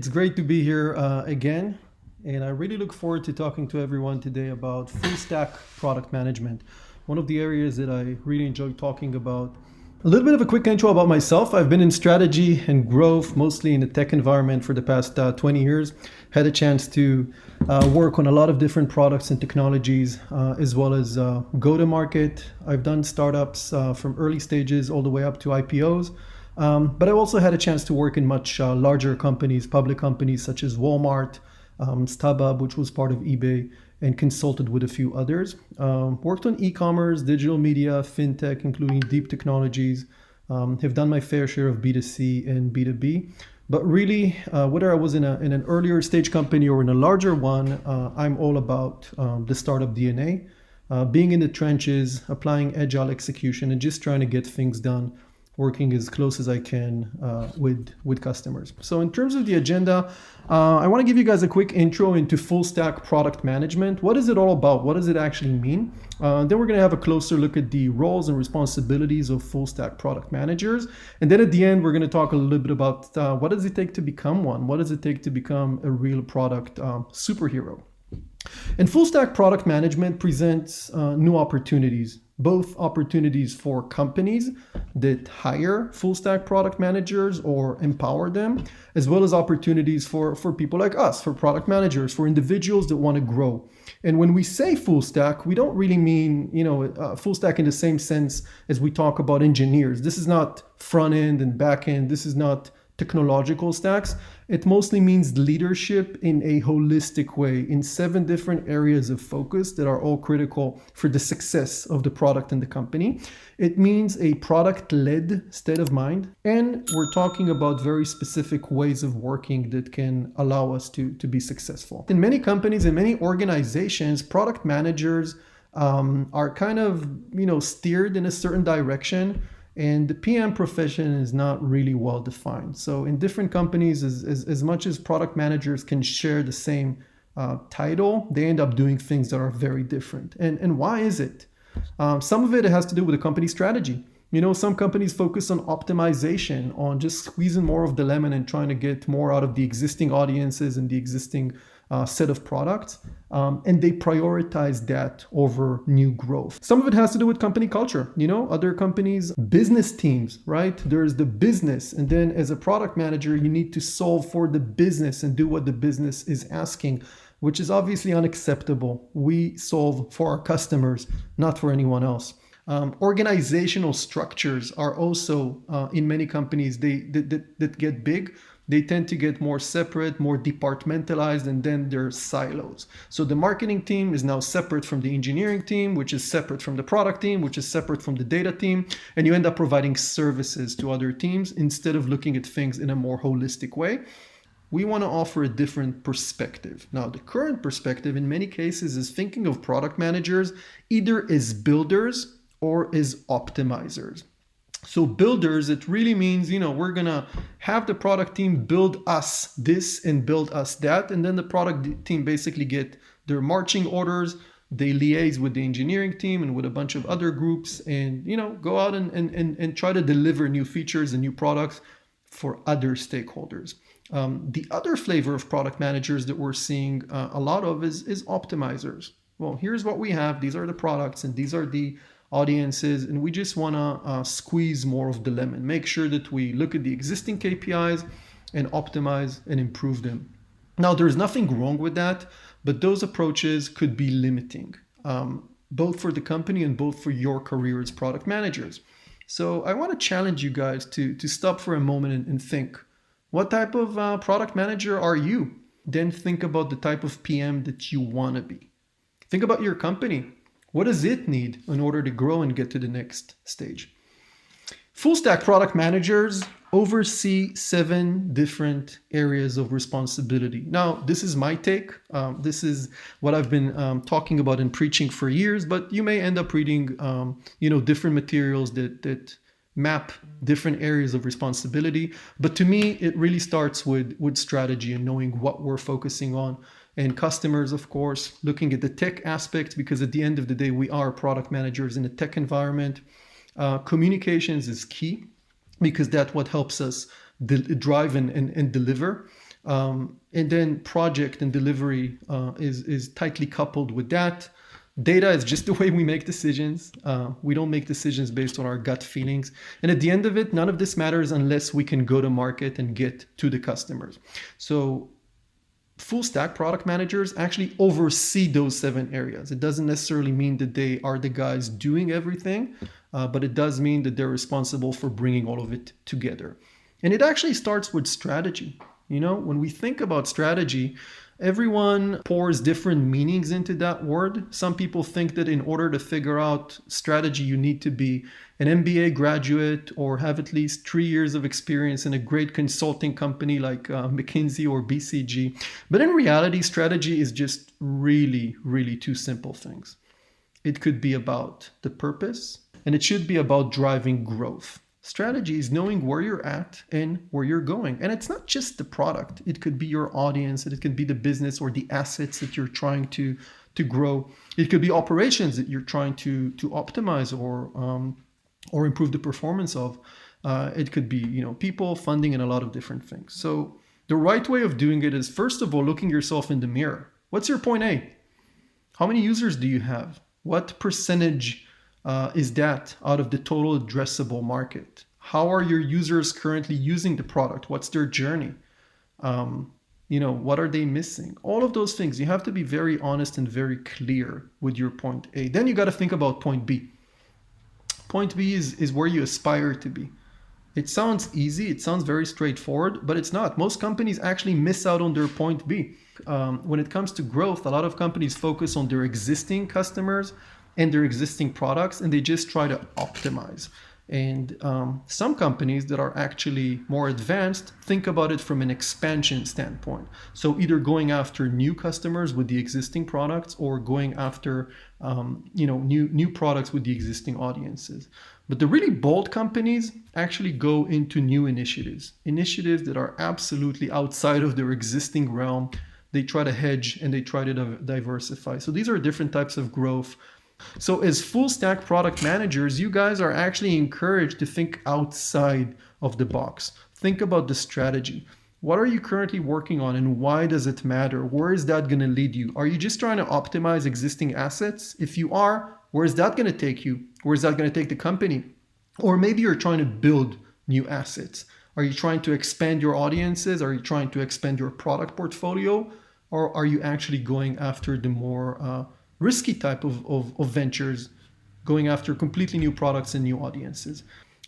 It's great to be here again, and I really look forward to talking to everyone today about full stack product management, one of the areas that I really enjoy talking about. A little bit of a quick intro about myself. I've been in strategy and growth, mostly in the tech environment for the past 20 years. Had a chance to work on a lot of different products and technologies, as well as go-to-market. I've done startups from early stages all the way up to IPOs. But I also had a chance to work in much larger companies, public companies such as Walmart, StubHub, which was part of eBay, and consulted with a few others. Worked on e-commerce, digital media, fintech, including deep technologies. Have done my fair share of B2C and B2B. But really, whether I was in an earlier stage company or in a larger one, I'm all about the startup DNA, being in the trenches, applying agile execution, and just trying to get things done, working as close as I can with customers. So in terms of the agenda, I want to give you guys a quick intro into full stack product management. What is it all about? What does it actually mean? Then we're going to have a closer look at the roles and responsibilities of full stack product managers. And then at the end, we're going to talk a little bit about what does it take to become one? What does it take to become a real product superhero? And full stack product management presents new opportunities, both opportunities for companies that hire full stack product managers or empower them, as well as opportunities for people like us, for product managers, for individuals that want to grow. And when we say full stack, we don't really mean, full stack in the same sense as we talk about engineers. This is not front end and back end. This is not technological stacks. It mostly means leadership in a holistic way in 7 different areas of focus that are all critical for the success of the product and the company. It means a product-led state of mind. And we're talking about very specific ways of working that can allow us to be successful. In many companies and many organizations, product managers are kind of, steered in a certain direction. And the PM profession is not really well defined. So in different companies, as much as product managers can share the same title, they end up doing things that are very different. And why is it? Some of it has to do with the company strategy. Some companies focus on optimization, on just squeezing more of the lemon and trying to get more out of the existing audiences and the existing set of products. And they prioritize that over new growth. Some of it has to do with company culture. Other companies, business teams, right? There's the business. And then as a product manager, you need to solve for the business and do what the business is asking, which is obviously unacceptable. We solve for our customers, not for anyone else. Organizational structures are also in many companies that get big. They tend to get more separate, more departmentalized, and then they're silos. So the marketing team is now separate from the engineering team, which is separate from the product team, which is separate from the data team, and you end up providing services to other teams instead of looking at things in a more holistic way. We want to offer a different perspective. Now, the current perspective in many cases is thinking of product managers either as builders or as optimizers. So builders, it really means, we're going to have the product team build us this and build us that. And then the product team basically get their marching orders. They liaise with the engineering team and with a bunch of other groups and, go out and try to deliver new features and new products for other stakeholders. The other flavor of product managers that we're seeing a lot of is optimizers. Well, here's what we have. These are the products and these are the audiences, and we just want to squeeze more of the lemon, make sure that we look at the existing KPIs and optimize and improve them. Now, there's nothing wrong with that, but those approaches could be limiting, both for the company and both for your career as product managers. So I want to challenge you guys to stop for a moment and think, what type of product manager are you? Then think about the type of PM that you want to be. Think about your company. What does it need in order to grow and get to the next stage? Full stack product managers oversee 7 different areas of responsibility. Now, this is my take. This is what I've been talking about and preaching for years, but you may end up reading, different materials that map different areas of responsibility. But to me, it really starts with strategy and knowing what we're focusing on. And customers, of course, looking at the tech aspect, because at the end of the day, we are product managers in a tech environment. Communications is key because that's what helps us drive and deliver. And then project and delivery is tightly coupled with that. Data is just the way we make decisions. We don't make decisions based on our gut feelings. And at the end of it, none of this matters unless we can go to market and get to the customers. So full stack product managers actually oversee those 7 areas. It doesn't necessarily mean that they are the guys doing everything, but it does mean that they're responsible for bringing all of it together. And it actually starts with strategy. When we think about strategy, everyone pours different meanings into that word. Some people think that in order to figure out strategy, you need to be an MBA graduate or have at least 3 years of experience in a great consulting company like McKinsey or BCG. But in reality, strategy is just really, really 2 simple things. It could be about the purpose, and it should be about driving growth. Strategy is knowing where you're at and where you're going. And it's not just the product. It could be your audience, it could be the business or the assets that you're trying to grow. It could be operations that you're trying to optimize or improve the performance of. It could be, people, funding, and a lot of different things. So the right way of doing it is, first of all, looking yourself in the mirror. What's your point A? How many users do you have? What percentage is that out of the total addressable market? How are your users currently using the product? What's their journey? What are they missing? All of those things. You have to be very honest and very clear with your point A. Then you got to think about point B. Point B is where you aspire to be. It sounds easy. It sounds very straightforward, but it's not. Most companies actually miss out on their point B. When it comes to growth, a lot of companies focus on their existing customers and their existing products, and they just try to optimize. And some companies that are actually more advanced think about it from an expansion standpoint. So either going after new customers with the existing products or going after new products with the existing audiences. But the really bold companies actually go into new initiatives that are absolutely outside of their existing realm. They try to hedge and they try to diversify. So these are different types of growth. So as full stack product managers, you guys are actually encouraged to think outside of the box. Think about the strategy. What are you currently working on and why does it matter? Where is that going to lead you? Are you just trying to optimize existing assets? If you are, where is that going to take you? Where is that going to take the company? Or maybe you're trying to build new assets. Are you trying to expand your audiences? Are you trying to expand your product portfolio? Or are you actually going after the more risky type of ventures, going after completely new products and new audiences?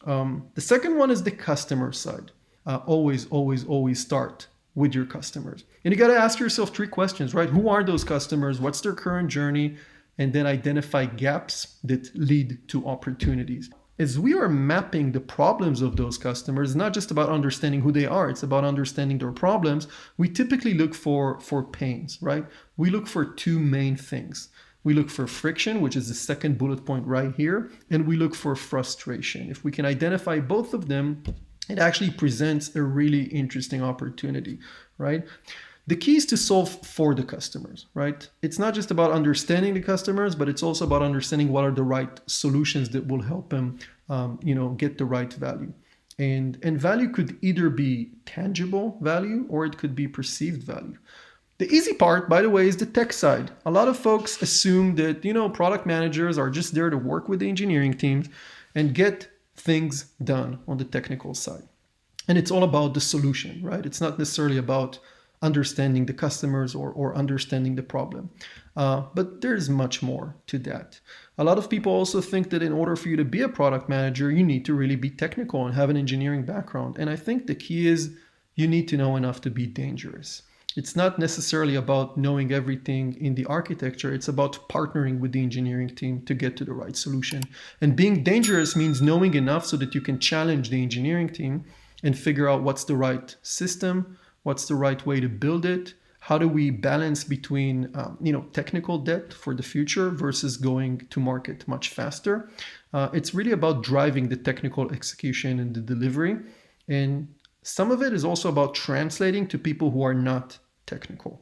The second one is the customer side. Always start with your customers. And you got to ask yourself 3 questions, right? Who are those customers? What's their current journey? And then identify gaps that lead to opportunities. As we are mapping the problems of those customers, it's not just about understanding who they are, it's about understanding their problems. We typically look for pains, right? We look for 2 main things. We look for friction, which is the second bullet point right here, and we look for frustration. If we can identify both of them, it actually presents a really interesting opportunity, right? The key is to solve for the customers, right? It's not just about understanding the customers, but it's also about understanding what are the right solutions that will help them, get the right value. And value could either be tangible value or it could be perceived value. The easy part, by the way, is the tech side. A lot of folks assume that, product managers are just there to work with the engineering teams and get things done on the technical side. And it's all about the solution, right? It's not necessarily about understanding the customers or understanding the problem. But there's much more to that. A lot of people also think that in order for you to be a product manager, you need to really be technical and have an engineering background. And I think the key is you need to know enough to be dangerous. It's not necessarily about knowing everything in the architecture. It's about partnering with the engineering team to get to the right solution. And being dangerous means knowing enough so that you can challenge the engineering team and figure out what's the right system, what's the right way to build it. How do we balance between technical debt for the future versus going to market much faster? It's really about driving the technical execution and the delivery. And some of it is also about translating to people who are not technical.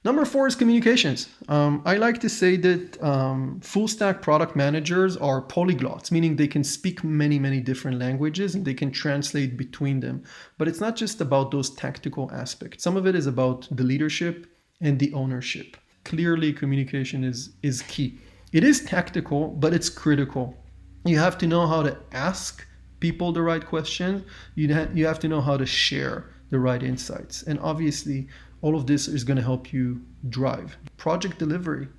Number 4 is communications. I like to say that full stack product managers are polyglots, meaning they can speak many, many different languages and they can translate between them. But it's not just about those tactical aspects. Some of it is about the leadership and the ownership. Clearly, communication is key. It is tactical, but it's critical. You have to know how to ask people the right questions. You have to know how to share the right insights. And obviously, all of this is going to help you drive. Project delivery.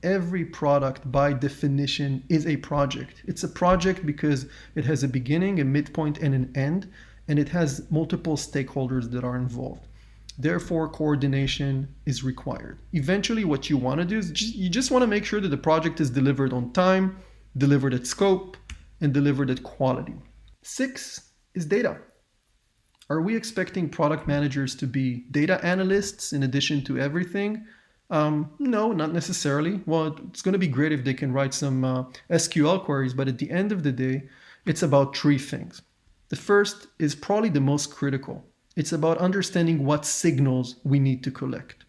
Every product by definition is a project. It's a project because it has a beginning, a midpoint, and an end, and it has multiple stakeholders that are involved. Therefore, coordination is required. Eventually, what you want to do is you just want to make sure that the project is delivered on time, delivered at scope, and delivered at quality. 6 is data. Are we expecting product managers to be data analysts in addition to everything? No, not necessarily. Well, it's going to be great if they can write some SQL queries, but at the end of the day, it's about 3 things. The first is probably the most critical. It's about understanding what signals we need to collect.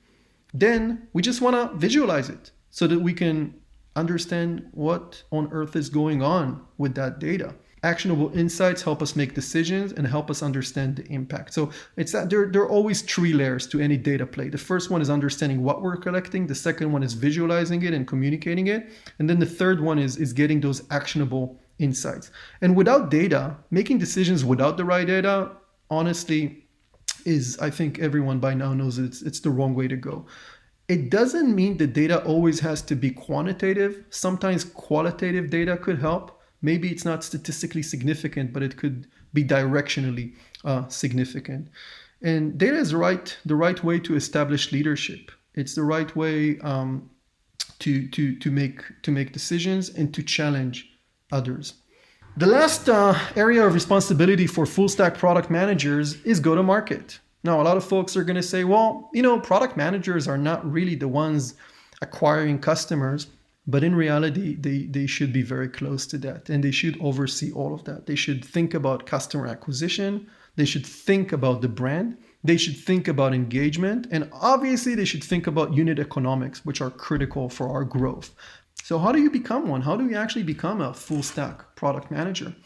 Then we just want to visualize it so that we can understand what on earth is going on with that data. Actionable insights help us make decisions and help us understand the impact. So it's that there are always 3 layers to any data play. The first one is understanding what we're collecting. The second one is visualizing it and communicating it. And then the third one is getting those actionable insights. And without data, making decisions without the right data, honestly, I think everyone by now knows it's the wrong way to go. It doesn't mean the data always has to be quantitative. Sometimes qualitative data could help. Maybe it's not statistically significant, but it could be directionally significant. And data is the right way to establish leadership. It's the right way to make decisions and to challenge others. The last area of responsibility for full stack product managers is go-to-market. Now, a lot of folks are going to say, well, product managers are not really the ones acquiring customers. But in reality, they should be very close to that, and they should oversee all of that. They should think about customer acquisition. They should think about the brand. They should think about engagement. And obviously, they should think about unit economics, which are critical for our growth. So how do you become one? How do you actually become a full stack product manager?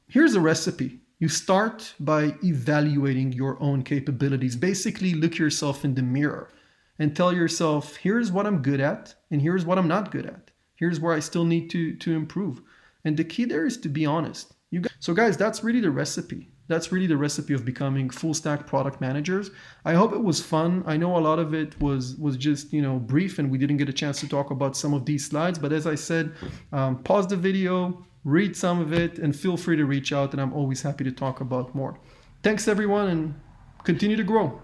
Here's a recipe. You start by evaluating your own capabilities. Basically, look yourself in the mirror and tell yourself, here's what I'm good at, and here's what I'm not good at. Here's where I still need to improve. And the key there is to be honest. So guys, that's really the recipe. That's really the recipe of becoming full stack product managers. I hope it was fun. I know a lot of it was just, brief, and we didn't get a chance to talk about some of these slides. But as I said, pause the video, read some of it, and feel free to reach out. And I'm always happy to talk about more. Thanks everyone, and continue to grow.